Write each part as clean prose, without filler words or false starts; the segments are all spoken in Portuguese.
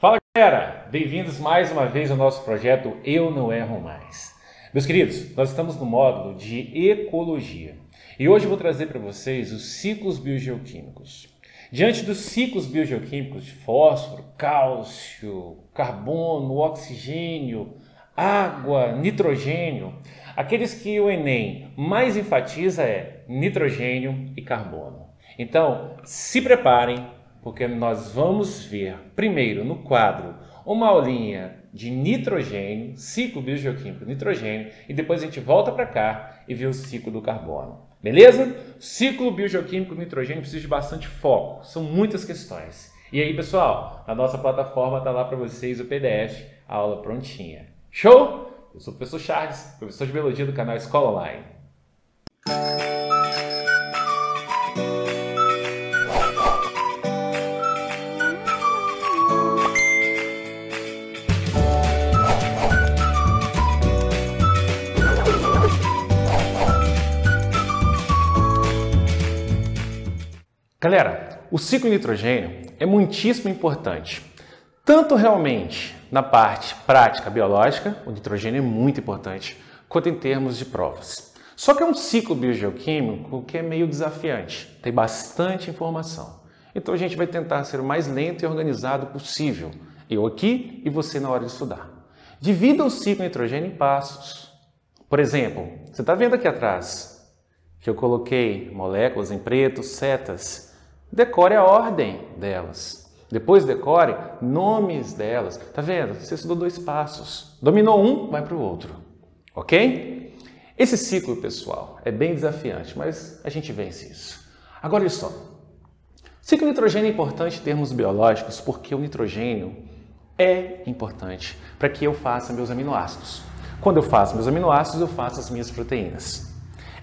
Fala galera, bem-vindos mais uma vez ao nosso projeto Eu Não Erro Mais. Meus queridos, nós estamos no módulo de Ecologia e hoje eu vou trazer para vocês os ciclos biogeoquímicos. Diante dos ciclos biogeoquímicos de fósforo, cálcio, carbono, oxigênio, água, nitrogênio, aqueles que o Enem mais enfatiza é nitrogênio e carbono. Então, se preparem, porque nós vamos ver primeiro no quadro uma aulinha de nitrogênio, ciclo biogeoquímico nitrogênio, e depois a gente volta para cá e vê o ciclo do carbono. Beleza? Ciclo biogeoquímico nitrogênio precisa de bastante foco, são muitas questões. E aí, pessoal, na nossa plataforma está lá para vocês o PDF, a aula prontinha. Show? Eu sou o professor Charles, professor de Biologia do canal Escola Online. Galera, o ciclo nitrogênio é muitíssimo importante, tanto realmente na parte prática biológica, o nitrogênio é muito importante, quanto em termos de provas. Só que é um ciclo biogeoquímico que é meio desafiante, tem bastante informação. Então a gente vai tentar ser o mais lento e organizado possível, eu aqui e você na hora de estudar. Divida o ciclo nitrogênio em passos. Por exemplo, você está vendo aqui atrás que eu coloquei moléculas em preto, setas. Decore a ordem delas. Depois decore nomes delas. Tá vendo? Você estudou 2 passos. Dominou um, vai para o outro. Ok? Esse ciclo, pessoal, é bem desafiante, mas a gente vence isso. Agora, olha só. Ciclo nitrogênio é importante em termos biológicos porque o nitrogênio é importante para que eu faça meus aminoácidos. Quando eu faço meus aminoácidos, eu faço as minhas proteínas.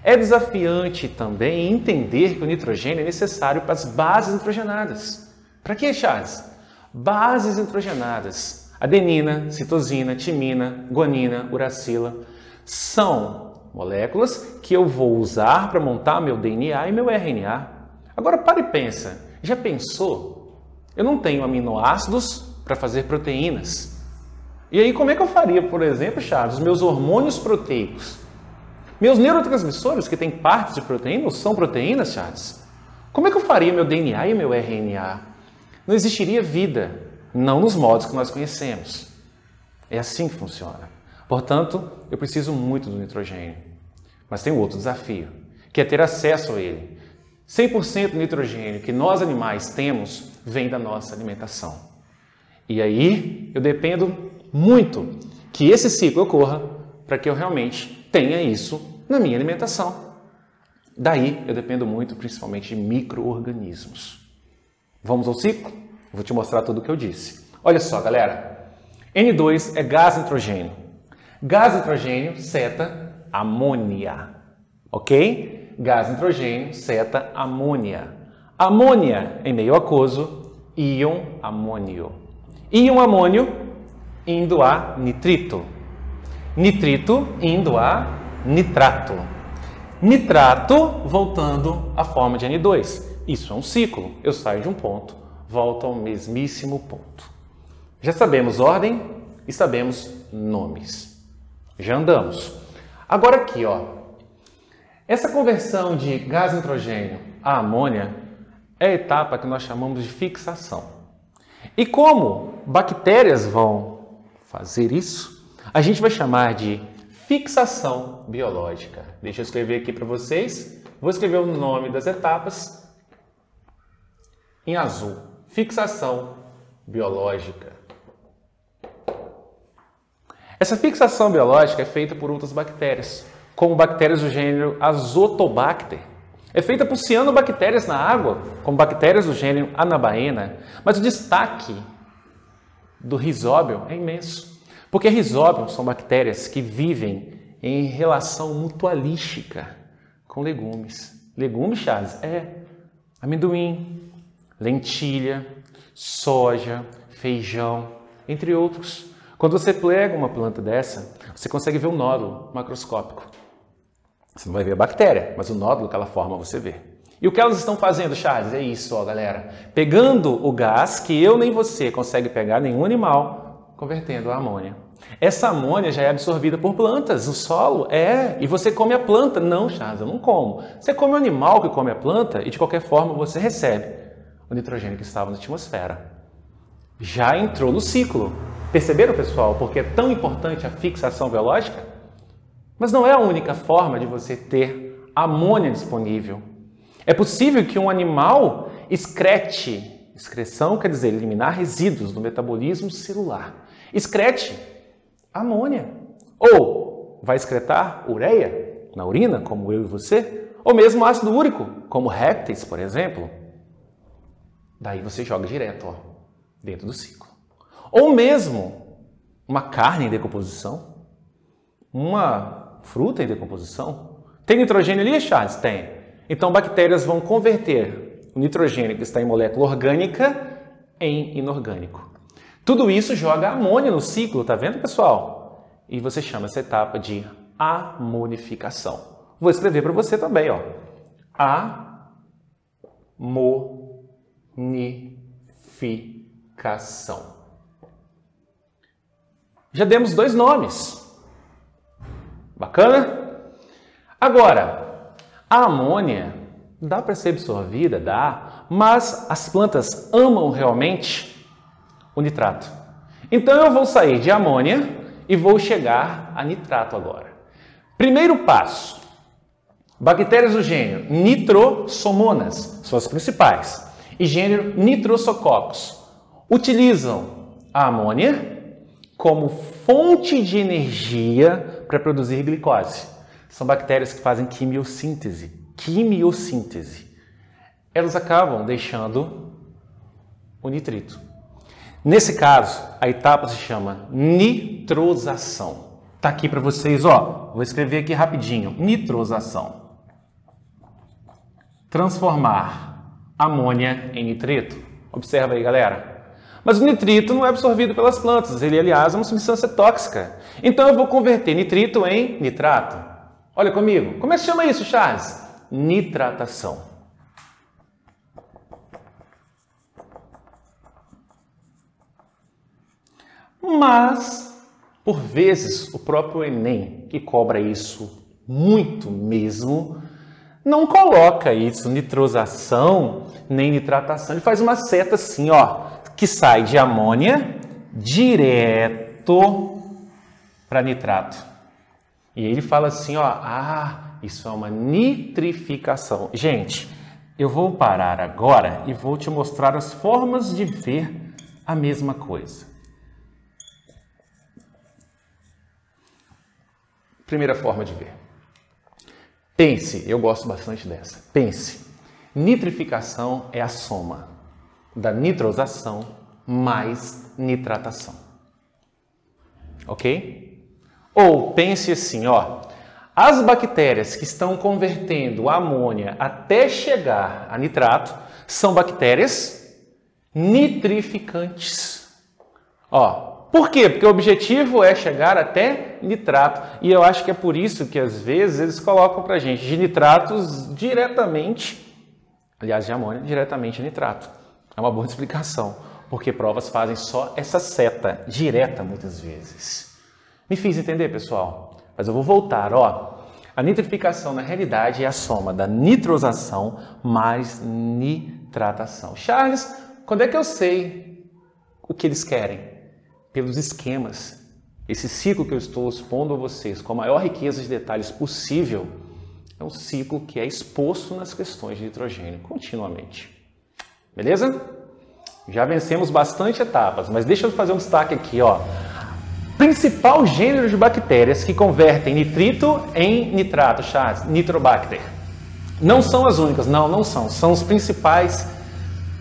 É desafiante também entender que o nitrogênio é necessário para as bases nitrogenadas. Para que, Charles? Bases nitrogenadas. Adenina, citosina, timina, guanina, uracila. São moléculas que eu vou usar para montar meu DNA e meu RNA. Agora, para e pensa. Já pensou? Eu não tenho aminoácidos para fazer proteínas. E aí, como é que eu faria, por exemplo, Charles, os meus hormônios proteicos? Meus neurotransmissores, que têm partes de proteína, são proteínas, Charles? Como é que eu faria meu DNA e meu RNA? Não existiria vida, não nos modos que nós conhecemos. É assim que funciona. Portanto, eu preciso muito do nitrogênio. Mas tem outro desafio, que é ter acesso a ele. 100% do nitrogênio que nós animais temos vem da nossa alimentação. E aí, eu dependo muito que esse ciclo ocorra para que eu realmente tenha isso na minha alimentação. Daí eu dependo muito, principalmente, de micro-organismos. Vamos ao ciclo? Vou te mostrar tudo o que eu disse. Olha só, galera. N2 é gás nitrogênio. Gás nitrogênio seta amônia. Ok? Gás nitrogênio seta amônia. Amônia em meio aquoso, íon amônio. Íon amônio indo a nitrito. Nitrito indo a nitrato. Nitrato voltando à forma de N2. Isso é um ciclo. Eu saio de um ponto, volto ao mesmíssimo ponto. Já sabemos ordem e sabemos nomes. Já andamos. Agora aqui, ó. Essa conversão de gás nitrogênio a amônia é a etapa que nós chamamos de fixação. E como bactérias vão fazer isso, a gente vai chamar de fixação biológica. Deixa eu escrever aqui para vocês. Vou escrever o nome das etapas em azul. Fixação biológica. Essa fixação biológica é feita por outras bactérias, como bactérias do gênero Azotobacter. É feita por cianobactérias na água, como bactérias do gênero Anabaena. Mas o destaque do Rhizóbio é imenso. Porque Rhizóbium são bactérias que vivem em relação mutualística com legumes. Legumes, Charles, é amendoim, lentilha, soja, feijão, entre outros. Quando você pega uma planta dessa, você consegue ver um nódulo macroscópico. Você não vai ver a bactéria, mas o nódulo que ela forma você vê. E o que elas estão fazendo, Charles? É isso, ó, galera. Pegando o gás que eu nem você consegue pegar, nenhum animal, convertendo a amônia. Essa amônia já é absorvida por plantas, no solo, e você come a planta. Não, Charles, eu não como. Você come o animal que come a planta e de qualquer forma você recebe o nitrogênio que estava na atmosfera. Já entrou no ciclo. Perceberam, pessoal, porque é tão importante a fixação biológica? Mas não é a única forma de você ter amônia disponível. É possível que um animal excrete, excreção quer dizer eliminar resíduos do metabolismo celular, excrete amônia. Ou vai excretar ureia na urina, como eu e você, ou mesmo ácido úrico, como répteis, por exemplo. Daí você joga direto, ó, dentro do ciclo. Ou mesmo uma carne em decomposição, uma fruta em decomposição. Tem nitrogênio ali, Charles? Tem. Então bactérias vão converter o nitrogênio que está em molécula orgânica em inorgânico. Tudo isso joga amônia no ciclo, tá vendo, pessoal? E você chama essa etapa de amonificação. Vou escrever para você também, ó. Amonificação. Já demos 2 nomes. Bacana? Agora, a amônia dá para ser absorvida? Dá, mas as plantas amam realmente o nitrato. Então eu vou sair de amônia e vou chegar a nitrato agora. Primeiro passo, bactérias do gênero Nitrosomonas, são as principais, e gênero Nitrosococcus, utilizam a amônia como fonte de energia para produzir glicose. São bactérias que fazem quimiossíntese. Elas acabam deixando o nitrito. Nesse caso, a etapa se chama nitrosação. Tá aqui para vocês, ó. Vou escrever aqui rapidinho. Nitrosação. Transformar amônia em nitrito. Observa aí, galera. Mas o nitrito não é absorvido pelas plantas. Ele, aliás, é uma substância tóxica. Então eu vou converter nitrito em nitrato. Olha comigo. Como é que se chama isso, Charles? Nitratação. Mas, por vezes, o próprio Enem, que cobra isso muito mesmo, não coloca isso, nitrosação, nem nitratação. Ele faz uma seta assim, ó, que sai de amônia direto para nitrato. E ele fala assim, ó, isso é uma nitrificação. Gente, eu vou parar agora e vou te mostrar as formas de ver a mesma coisa. Primeira forma de ver. Pense, eu gosto bastante dessa. Pense, nitrificação é a soma da nitrosação mais nitratação. Ok? Ou pense assim, ó, as bactérias que estão convertendo a amônia até chegar a nitrato são bactérias nitrificantes. Ó, por quê? Porque o objetivo é chegar até nitrato. E eu acho que é por isso que às vezes eles colocam pra gente de nitratos diretamente, aliás, de amônia diretamente a nitrato. É uma boa explicação, porque provas fazem só essa seta direta muitas vezes. Me fiz entender, pessoal? Mas eu vou voltar, ó. A nitrificação, na realidade, é a soma da nitrosação mais nitratação. Charles, quando é que eu sei o que eles querem? Pelos esquemas. Esse ciclo que eu estou expondo a vocês com a maior riqueza de detalhes possível é um ciclo que é exposto nas questões de nitrogênio continuamente. Beleza? Já vencemos bastante etapas, mas deixa eu fazer um destaque aqui, ó. Principal gênero de bactérias que convertem nitrito em nitrato, Charles, Nitrobacter. Não são as únicas, não são. São os principais.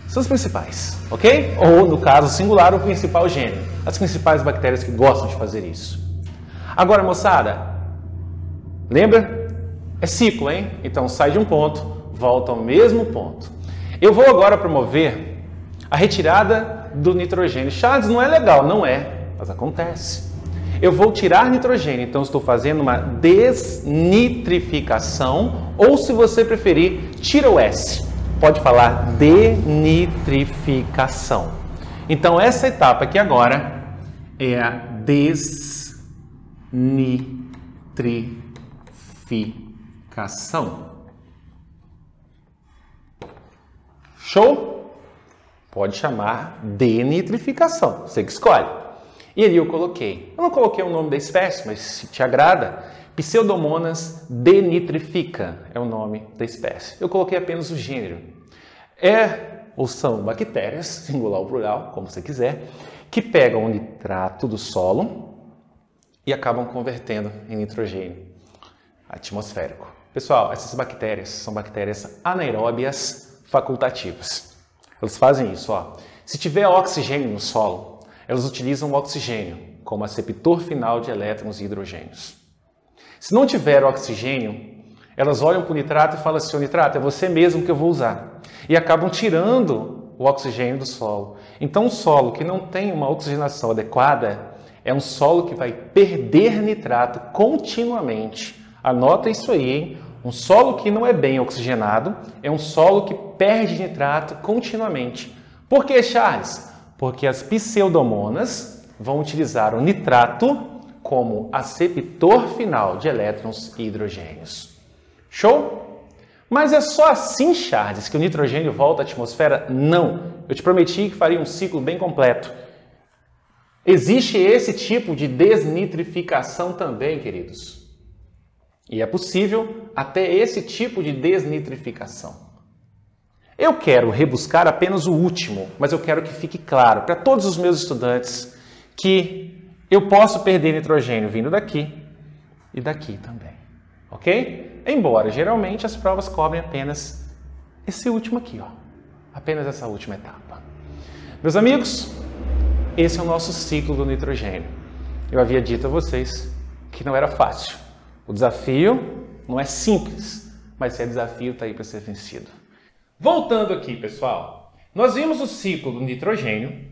São os principais, ok? Ou, no caso singular, o principal gênero. As principais bactérias que gostam de fazer isso. Agora, moçada, lembra? É ciclo, hein? Então, sai de um ponto, volta ao mesmo ponto. Eu vou agora promover a retirada do nitrogênio. Charles, não é legal. Não é, mas acontece. Eu vou tirar nitrogênio, então estou fazendo uma desnitrificação, ou se você preferir, tira o S. Pode falar denitrificação. Então essa etapa aqui agora é a desnitrificação. Show? Pode chamar denitrificação, você que escolhe. E ali eu não coloquei o nome da espécie, mas se te agrada, Pseudomonas denitrifica é o nome da espécie. Eu coloquei apenas o gênero. Ou são bactérias, singular ou plural, como você quiser, que pegam o nitrato do solo e acabam convertendo em nitrogênio atmosférico. Pessoal, essas bactérias são bactérias anaeróbias facultativas. Elas fazem isso, ó. Se tiver oxigênio no solo, elas utilizam o oxigênio como aceptor final de elétrons e hidrogênios. Se não tiver oxigênio, elas olham para o nitrato e falam assim: o nitrato é você mesmo que eu vou usar. E acabam tirando o oxigênio do solo. Então, um solo que não tem uma oxigenação adequada é um solo que vai perder nitrato continuamente. Anota isso aí, hein? Um solo que não é bem oxigenado é um solo que perde nitrato continuamente. Por que, Charles? Porque as pseudomonas vão utilizar o nitrato como aceptor final de elétrons e hidrogênios. Show? Mas é só assim, Charles, que o nitrogênio volta à atmosfera? Não. Eu te prometi que faria um ciclo bem completo. Existe esse tipo de desnitrificação também, queridos. E é possível até esse tipo de desnitrificação. Eu quero rebuscar apenas o último, mas eu quero que fique claro para todos os meus estudantes que eu posso perder nitrogênio vindo daqui e daqui também. Ok? Embora, geralmente, as provas cobrem apenas esse último aqui, ó. Apenas essa última etapa. Meus amigos, esse é o nosso ciclo do nitrogênio. Eu havia dito a vocês que não era fácil. O desafio não é simples, mas esse desafio está aí para ser vencido. Voltando aqui, pessoal, nós vimos o ciclo do nitrogênio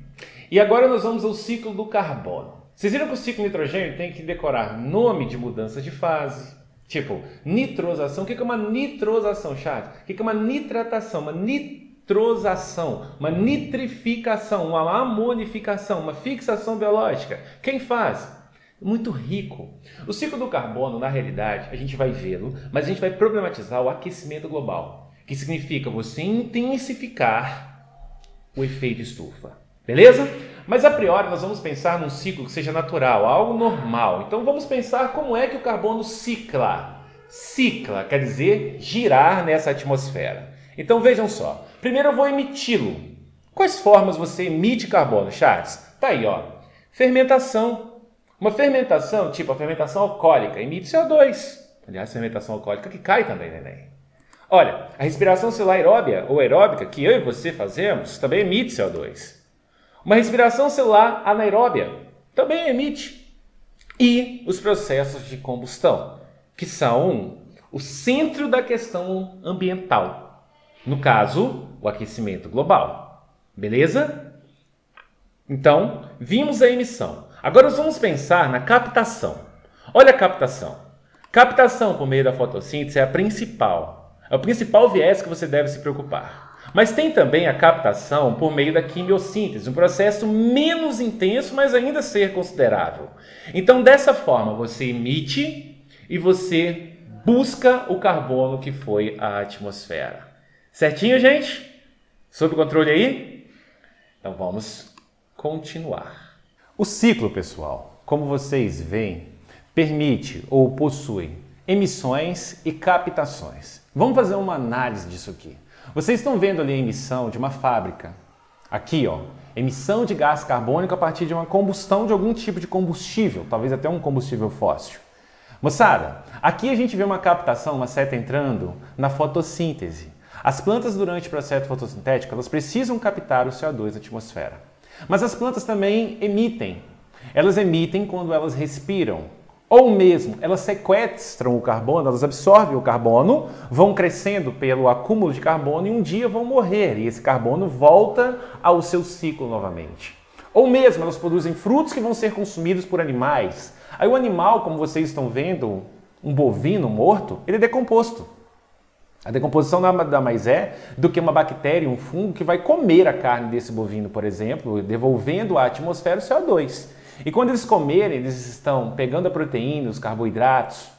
e agora nós vamos ao ciclo do carbono. Vocês viram que o ciclo do nitrogênio tem que decorar nome de mudança de fase, tipo nitrosação. O que é uma nitrosação, Charles? O que é uma nitratação? Uma nitrosação, uma nitrificação, uma amonificação, uma fixação biológica. Quem faz? Muito rico. O ciclo do carbono, na realidade, a gente vai vê-lo, mas a gente vai problematizar o aquecimento global, que significa você intensificar o efeito estufa. Beleza? Mas a priori nós vamos pensar num ciclo que seja natural, algo normal. Então vamos pensar como é que o carbono cicla. Cicla quer dizer girar nessa atmosfera. Então vejam só. Primeiro eu vou emiti-lo. Quais formas você emite carbono, Charles? Tá aí, ó. Fermentação. Uma fermentação, tipo a fermentação alcoólica, emite CO2. Aliás, fermentação alcoólica que cai também, neném. Olha, a respiração celular aeróbia ou aeróbica, que eu e você fazemos, também emite CO2. Uma respiração celular anaeróbia também emite. E os processos de combustão, que são o centro da questão ambiental. No caso, o aquecimento global. Beleza? Então, vimos a emissão. Agora nós vamos pensar na captação. Olha a captação. Captação por meio da fotossíntese é a principal. É o principal viés que você deve se preocupar. Mas tem também a captação por meio da quimiossíntese, um processo menos intenso, mas ainda ser considerável. Então, dessa forma, você emite e você busca o carbono que foi à atmosfera. Certinho, gente? Sob controle aí? Então, vamos continuar. O ciclo, pessoal, como vocês veem, permite ou possui emissões e captações. Vamos fazer uma análise disso aqui. Vocês estão vendo ali a emissão de uma fábrica. Aqui, ó, emissão de gás carbônico a partir de uma combustão de algum tipo de combustível, talvez até um combustível fóssil. Moçada, aqui a gente vê uma captação, uma seta entrando na fotossíntese. As plantas, durante o processo fotossintético, elas precisam captar o CO2 da atmosfera. Mas as plantas também emitem. Elas emitem quando elas respiram. Ou mesmo, elas sequestram o carbono, elas absorvem o carbono, vão crescendo pelo acúmulo de carbono e um dia vão morrer. E esse carbono volta ao seu ciclo novamente. Ou mesmo elas produzem frutos que vão ser consumidos por animais. Aí o animal, como vocês estão vendo, um bovino morto, ele é decomposto. A decomposição nada mais é do que uma bactéria, um fungo que vai comer a carne desse bovino, por exemplo, devolvendo à atmosfera o CO2. E quando eles comerem, eles estão pegando a proteína, os carboidratos,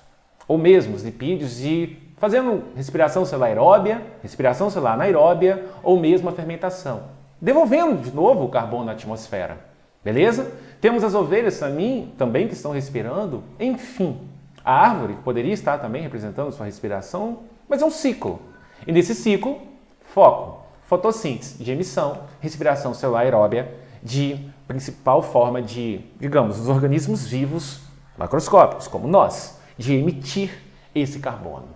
ou mesmo os lipídios e fazendo respiração celular aeróbia, respiração celular anaeróbia, ou mesmo a fermentação, devolvendo de novo o carbono à atmosfera. Beleza? Temos as ovelhas também que estão respirando. Enfim, a árvore poderia estar também representando sua respiração, mas é um ciclo. E nesse ciclo, foco, fotossíntese de emissão, respiração celular aeróbia, de principal forma de, digamos, os organismos vivos macroscópicos, como nós, de emitir esse carbono.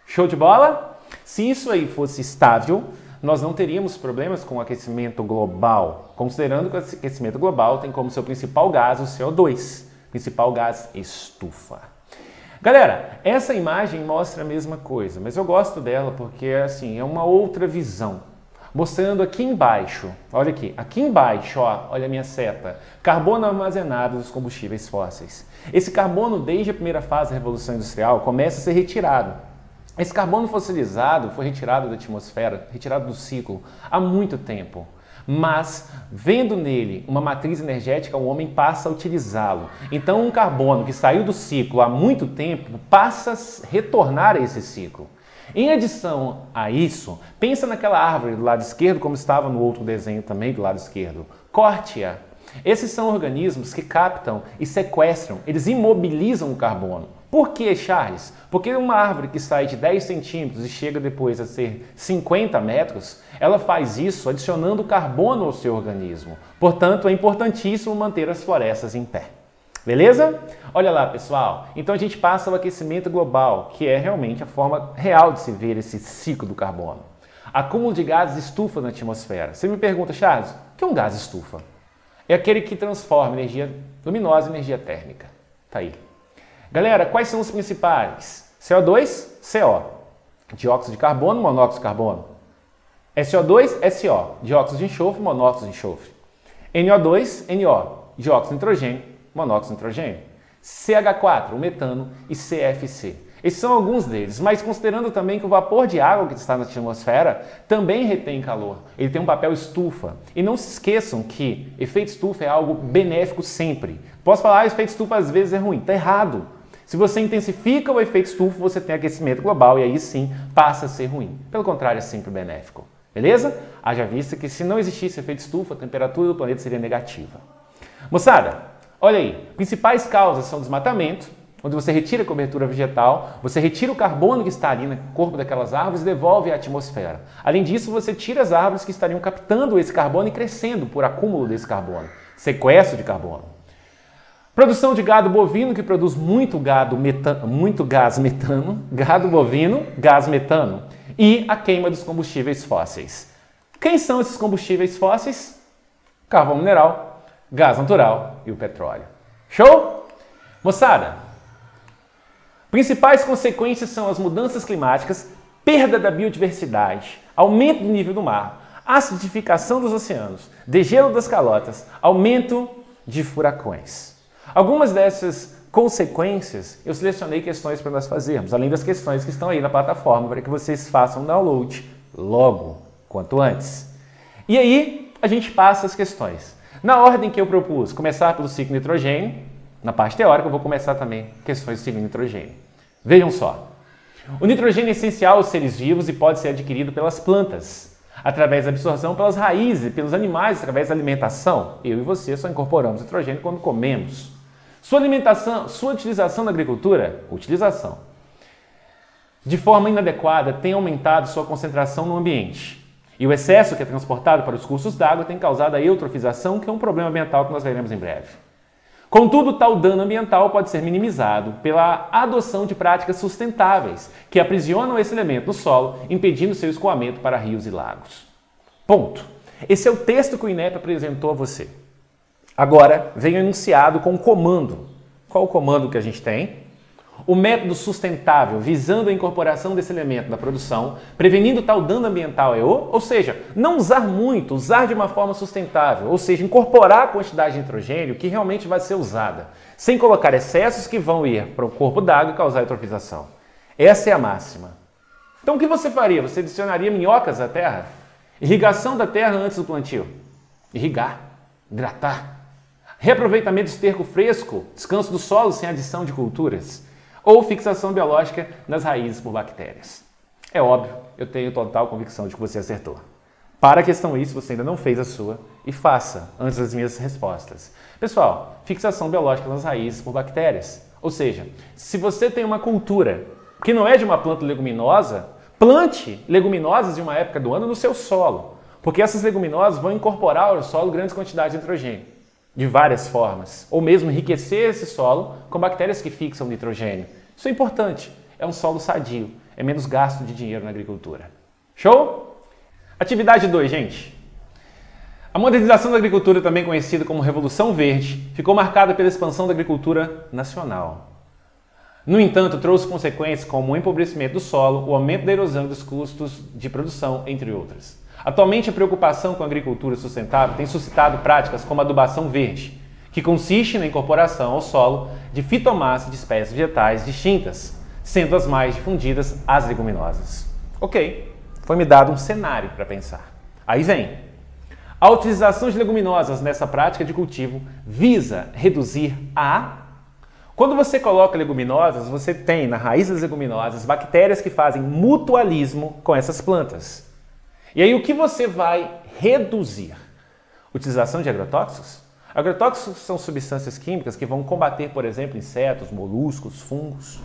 Show de bola? Se isso aí fosse estável, nós não teríamos problemas com o aquecimento global, considerando que o aquecimento global tem como seu principal gás o CO2, principal gás estufa. Galera, essa imagem mostra a mesma coisa, mas eu gosto dela porque assim, é uma outra visão. Mostrando aqui embaixo, olha aqui embaixo, ó, olha a minha seta, carbono armazenado dos combustíveis fósseis. Esse carbono, desde a primeira fase da Revolução Industrial, começa a ser retirado. Esse carbono fossilizado foi retirado da atmosfera, retirado do ciclo, há muito tempo. Mas, vendo nele uma matriz energética, o homem passa a utilizá-lo. Então, um carbono que saiu do ciclo há muito tempo passa a retornar a esse ciclo. Em adição a isso, pensa naquela árvore do lado esquerdo, como estava no outro desenho também do lado esquerdo. Corte-a. Esses são organismos que captam e sequestram, eles imobilizam o carbono. Por que, Charles? Porque uma árvore que sai de 10 centímetros e chega depois a ser 50 metros, ela faz isso adicionando carbono ao seu organismo. Portanto, é importantíssimo manter as florestas em pé. Beleza? Olha lá, pessoal. Então a gente passa ao aquecimento global, que é realmente a forma real de se ver esse ciclo do carbono. Acúmulo de gases estufa na atmosfera. Você me pergunta, Charles, o que é um gás estufa? É aquele que transforma energia luminosa em energia térmica. Tá aí. Galera, quais são os principais? CO2, CO. Dióxido de carbono, monóxido de carbono. SO2, SO. Dióxido de enxofre, monóxido de enxofre. NO2, NO. Dióxido de nitrogênio, monóxido de nitrogênio. CH4, o metano e CFC. Esses são alguns deles, mas considerando também que o vapor de água que está na atmosfera também retém calor. Ele tem um papel estufa. E não se esqueçam que efeito estufa é algo benéfico sempre. Posso falar, efeito estufa às vezes é ruim. Está errado. Se você intensifica o efeito estufa, você tem aquecimento global e aí sim passa a ser ruim. Pelo contrário, é sempre benéfico. Beleza? Haja vista que se não existisse efeito estufa, a temperatura do planeta seria negativa. Moçada, olha aí. Principais causas são desmatamento, onde você retira a cobertura vegetal, você retira o carbono que está ali no corpo daquelas árvores e devolve à atmosfera. Além disso, você tira as árvores que estariam captando esse carbono e crescendo por acúmulo desse carbono. Sequestro de carbono. Produção de gado bovino, que produz muito gás metano, gado bovino, gás metano, e a queima dos combustíveis fósseis. Quem são esses combustíveis fósseis? Carvão mineral, gás natural e o petróleo. Show? Moçada, principais consequências são as mudanças climáticas, perda da biodiversidade, aumento do nível do mar, acidificação dos oceanos, degelo das calotas, aumento de furacões. Algumas dessas consequências eu selecionei questões para nós fazermos, além das questões que estão aí na plataforma para que vocês façam download logo, quanto antes. E aí a gente passa as questões. Na ordem que eu propus, começar pelo ciclo nitrogênio, na parte teórica eu vou começar também questões do ciclo nitrogênio. Vejam só. O nitrogênio é essencial aos seres vivos e pode ser adquirido pelas plantas, através da absorção pelas raízes e pelos animais, através da alimentação. Eu e você só incorporamos nitrogênio quando comemos. Sua utilização na agricultura, de forma inadequada, tem aumentado sua concentração no ambiente. E o excesso que é transportado para os cursos d'água tem causado a eutrofização, que é um problema ambiental que nós veremos em breve. Contudo, tal dano ambiental pode ser minimizado pela adoção de práticas sustentáveis, que aprisionam esse elemento no solo, impedindo seu escoamento para rios e lagos. Ponto. Esse é o texto que o INEP apresentou a você. Agora, vem enunciado com um comando. Qual o comando que a gente tem? O método sustentável, visando a incorporação desse elemento na produção, prevenindo tal dano ambiental, ou seja, não usar muito, usar de uma forma sustentável, ou seja, incorporar a quantidade de nitrogênio que realmente vai ser usada, sem colocar excessos que vão ir para o corpo d'água e causar eutrofização. Essa é a máxima. Então o que você faria? Você adicionaria minhocas à terra? Irrigação da terra antes do plantio. Irrigar, hidratar. Reaproveitamento de esterco fresco, descanso do solo sem adição de culturas. Ou fixação biológica nas raízes por bactérias. É óbvio, eu tenho total convicção de que você acertou. Para a questão I, se você ainda não fez a sua, e faça antes das minhas respostas. Pessoal, fixação biológica nas raízes por bactérias. Ou seja, se você tem uma cultura que não é de uma planta leguminosa, plante leguminosas de uma época do ano no seu solo, porque essas leguminosas vão incorporar ao solo grandes quantidades de nitrogênio, de várias formas, ou mesmo enriquecer esse solo com bactérias que fixam nitrogênio. Isso é importante, é um solo sadio, é menos gasto de dinheiro na agricultura. Show? Atividade 2, gente. A modernização da agricultura, também conhecida como Revolução Verde, ficou marcada pela expansão da agricultura nacional. No entanto, trouxe consequências como o empobrecimento do solo, o aumento da erosão dos custos de produção, entre outras. Atualmente, a preocupação com a agricultura sustentável tem suscitado práticas como a adubação verde, que consiste na incorporação ao solo de fitomassa de espécies vegetais distintas, sendo as mais difundidas as leguminosas. Ok, foi me dado um cenário para pensar. Aí vem. A utilização de leguminosas nessa prática de cultivo visa reduzir a... Quando você coloca leguminosas, você tem na raiz das leguminosas bactérias que fazem mutualismo com essas plantas. E aí o que você vai reduzir? Utilização de agrotóxicos? Agrotóxicos são substâncias químicas que vão combater, por exemplo, insetos, moluscos, fungos.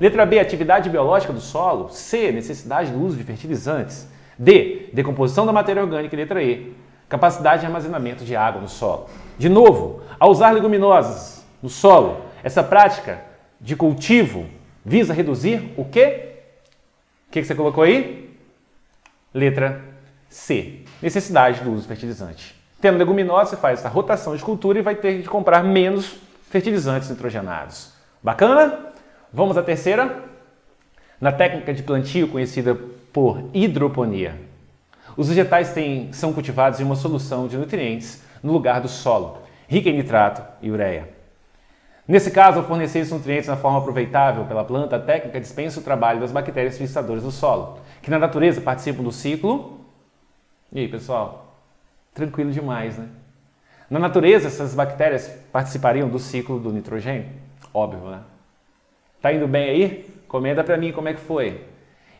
Letra B, atividade biológica do solo. C, necessidade do uso de fertilizantes. D, decomposição da matéria orgânica. E letra E, capacidade de armazenamento de água no solo. De novo, ao usar leguminosas no solo, essa prática de cultivo visa reduzir o quê? O que você colocou aí? Letra C, necessidade do uso de fertilizante. Tendo leguminosa, você faz essa rotação de cultura e vai ter de comprar menos fertilizantes nitrogenados. Bacana? Vamos à terceira. Na técnica de plantio conhecida por hidroponia, os vegetais são cultivados em uma solução de nutrientes no lugar do solo, rica em nitrato e ureia. Nesse caso, ao fornecer esses nutrientes na forma aproveitável pela planta, a técnica dispensa o trabalho das bactérias fixadoras do solo, que na natureza participam do ciclo... E aí, pessoal? Tranquilo demais, né? Na natureza, essas bactérias participariam do ciclo do nitrogênio? Óbvio, né? Tá indo bem aí? Comenta pra mim como é que foi.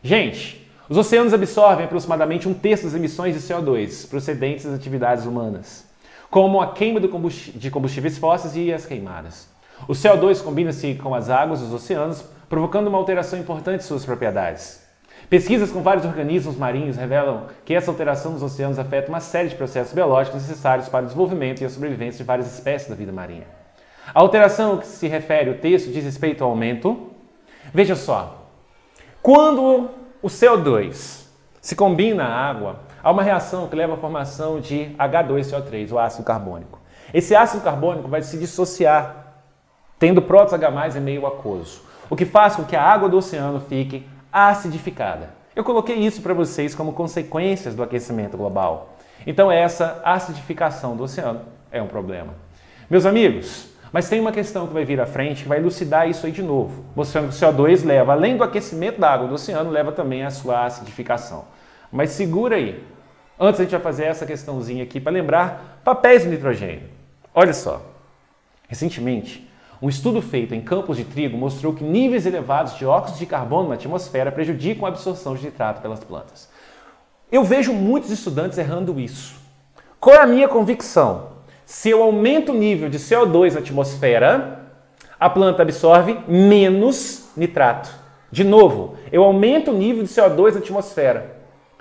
Gente, os oceanos absorvem aproximadamente 1/3 das emissões de CO2 procedentes das atividades humanas, como a queima de combustíveis fósseis e as queimadas. O CO2 combina-se com as águas dos oceanos, provocando uma alteração importante de suas propriedades. Pesquisas com vários organismos marinhos revelam que essa alteração nos oceanos afeta uma série de processos biológicos necessários para o desenvolvimento e a sobrevivência de várias espécies da vida marinha. A alteração que se refere ao texto diz respeito ao aumento. Veja só, quando o CO2 se combina à água, há uma reação que leva à formação de H2CO3, o ácido carbônico. Esse ácido carbônico vai se dissociar, tendo prótons H+ em meio aquoso, o que faz com que a água do oceano fique acidificada. Eu coloquei isso para vocês como consequências do aquecimento global. Então essa acidificação do oceano é um problema. Meus amigos, mas tem uma questão que vai vir à frente que vai elucidar isso aí de novo. Mostrando que o CO2 leva, além do aquecimento da água do oceano, leva também a sua acidificação. Mas segura aí. Antes a gente vai fazer essa questãozinha aqui para lembrar papéis do nitrogênio. Olha só. Recentemente, um estudo feito em campos de trigo mostrou que níveis elevados de óxido de carbono na atmosfera prejudicam a absorção de nitrato pelas plantas. Eu vejo muitos estudantes errando isso. Qual é a minha convicção? Se eu aumento o nível de CO2 na atmosfera, a planta absorve menos nitrato. De novo, eu aumento o nível de CO2 na atmosfera,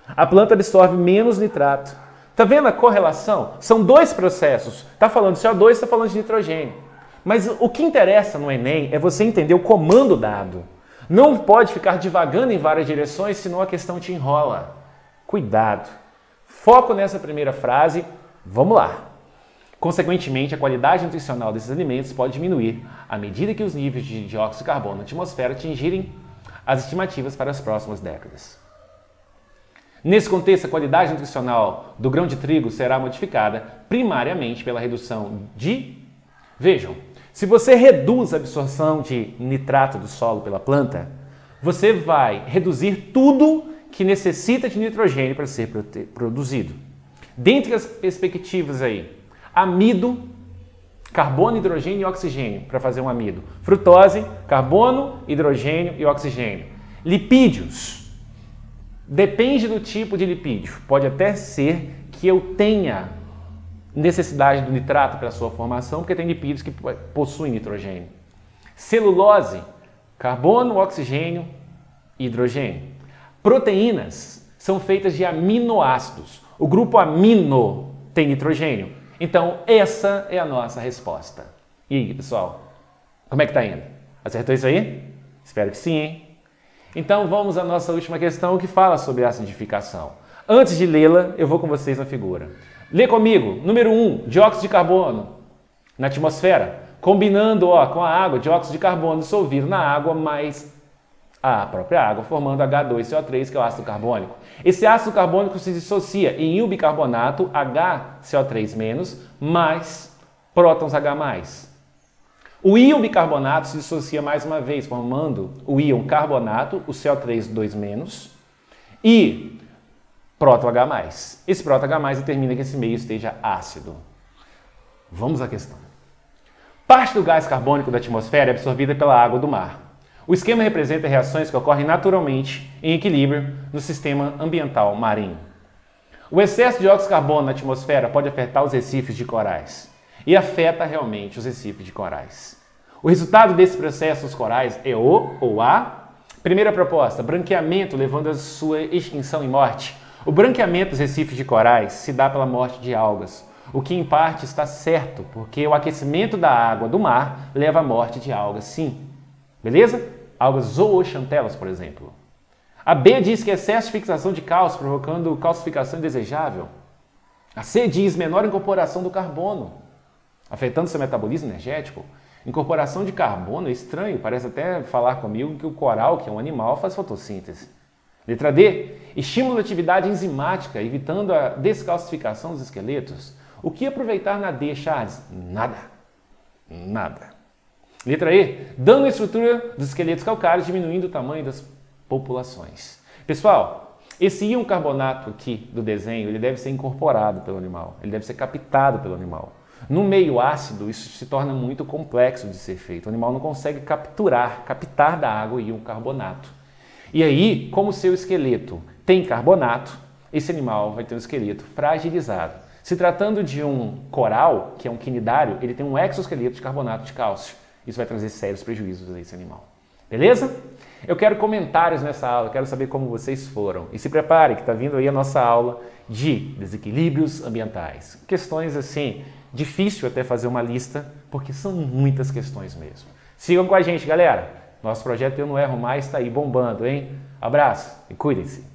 a planta absorve menos nitrato. Está vendo a correlação? São dois processos. Está falando de CO2, está falando de nitrogênio. Mas o que interessa no Enem é você entender o comando dado. Não pode ficar divagando em várias direções, senão a questão te enrola. Cuidado. Foco nessa primeira frase. Vamos lá. Consequentemente, a qualidade nutricional desses alimentos pode diminuir à medida que os níveis de dióxido de carbono na atmosfera atingirem as estimativas para as próximas décadas. Nesse contexto, a qualidade nutricional do grão de trigo será modificada primariamente pela redução de... Vejam, se você reduz a absorção de nitrato do solo pela planta, você vai reduzir tudo que necessita de nitrogênio para ser produzido. Dentre as perspectivas aí, amido, carbono, hidrogênio e oxigênio para fazer um amido. Frutose, carbono, hidrogênio e oxigênio. Lipídios. Depende do tipo de lipídio. Pode até ser que eu tenha necessidade do nitrato para a sua formação, porque tem lipídios que possuem nitrogênio. Celulose, carbono, oxigênio e hidrogênio. Proteínas são feitas de aminoácidos. O grupo amino tem nitrogênio. Então, essa é a nossa resposta. E aí, pessoal? Como é que tá indo? Acertou isso aí? Espero que sim, hein? Então, vamos à nossa última questão, que fala sobre a acidificação. Antes de lê-la, eu vou com vocês na figura. Lê comigo. Número 1, dióxido de carbono na atmosfera. Combinando com a água, dióxido de carbono dissolvido na água, mais a própria água, formando H2CO3, que é o ácido carbônico. Esse ácido carbônico se dissocia em um bicarbonato, HCO3-, mais prótons H+. O íon bicarbonato se dissocia mais uma vez, formando o íon carbonato, o CO3 2-, e próton H+. Esse próton H+ determina que esse meio esteja ácido. Vamos à questão. Parte do gás carbônico da atmosfera é absorvida pela água do mar. O esquema representa reações que ocorrem naturalmente em equilíbrio no sistema ambiental marinho. O excesso de dióxido de carbono na atmosfera pode afetar os recifes de corais e afeta realmente os recifes de corais. O resultado desse processo nos corais é o ou a primeira proposta, branqueamento levando à sua extinção e morte. O branqueamento dos recifes de corais se dá pela morte de algas, o que em parte está certo, porque o aquecimento da água do mar leva à morte de algas, sim. Beleza? Algas zooxantelas, por exemplo. A B diz que excesso de fixação de cálcio provocando calcificação indesejável. A C diz menor incorporação do carbono, afetando seu metabolismo energético. Incorporação de carbono é estranho, parece até falar comigo que o coral, que é um animal, faz fotossíntese. Letra D, estímulo da atividade enzimática, evitando a descalcificação dos esqueletos. O que aproveitar na D, Charles? Nada. Nada. Letra E, dano à estrutura dos esqueletos calcários, diminuindo o tamanho das populações. Pessoal, esse íon carbonato aqui do desenho, ele deve ser incorporado pelo animal, ele deve ser captado pelo animal. No meio ácido, isso se torna muito complexo de ser feito. O animal não consegue captar da água o íon carbonato. E aí, como o seu esqueleto tem carbonato, esse animal vai ter um esqueleto fragilizado. Se tratando de um coral, que é um quinidário, ele tem um exoesqueleto de carbonato de cálcio. Isso vai trazer sérios prejuízos a esse animal. Beleza? Eu quero comentários nessa aula, quero saber como vocês foram. E se prepare que está vindo aí a nossa aula de desequilíbrios ambientais. Questões assim, difícil até fazer uma lista, porque são muitas questões mesmo. Sigam com a gente, galera. Nosso projeto Eu Não Erro Mais está aí bombando, hein? Abraço e cuidem-se.